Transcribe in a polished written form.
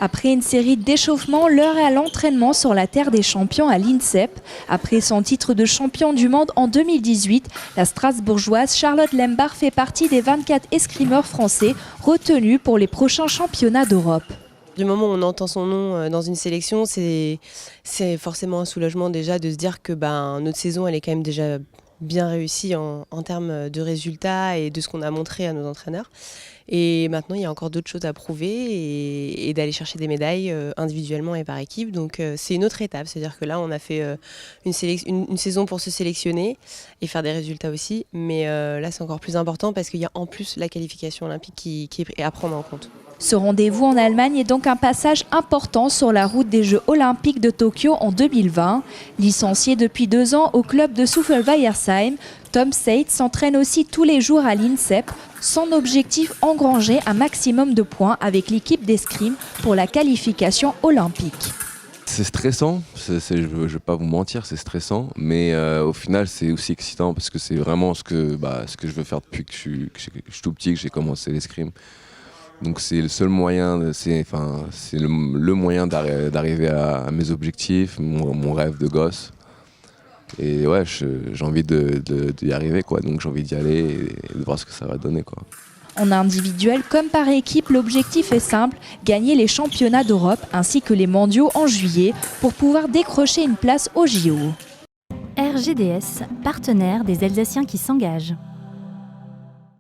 Après une série d'échauffements, l'heure est à l'entraînement sur la terre des champions à l'INSEP. Après son titre de champion du monde en 2018, la Strasbourgeoise Charlotte Lembach fait partie des 24 escrimeurs français retenus pour les prochains championnats d'Europe. Du moment où on entend son nom dans une sélection, c'est forcément un soulagement déjà de se dire que notre saison elle est quand même déjà bien réussie en termes de résultats et de ce qu'on a montré à nos entraîneurs. Et maintenant, il y a encore d'autres choses à prouver et d'aller chercher des médailles individuellement et par équipe. Donc c'est une autre étape, c'est-à-dire que là, on a fait une saison pour se sélectionner et faire des résultats aussi. Mais là, c'est encore plus important parce qu'il y a en plus la qualification olympique qui est à prendre en compte. Ce rendez-vous en Allemagne est donc un passage important sur la route des Jeux olympiques de Tokyo en 2020. Licencié depuis 2 ans au club de Souffelweyersheim, Tom Seitz s'entraîne aussi tous les jours à l'INSEP. Son objectif, engranger un maximum de points avec l'équipe d'escrime pour la qualification olympique. C'est stressant, je ne vais pas vous mentir, c'est stressant, mais au final c'est aussi excitant parce que c'est vraiment ce que je veux faire depuis que je suis tout petit, que j'ai commencé l'escrime. Donc c'est le seul moyen, c'est le moyen d'arriver à mes objectifs, mon rêve de gosse. Et ouais, j'ai envie d'y arriver, quoi. Donc j'ai envie d'y aller et de voir ce que ça va donner, quoi. En individuel comme par équipe, l'objectif est simple, gagner les championnats d'Europe ainsi que les mondiaux en juillet pour pouvoir décrocher une place au JO. RGDS, partenaire des Alsaciens qui s'engagent.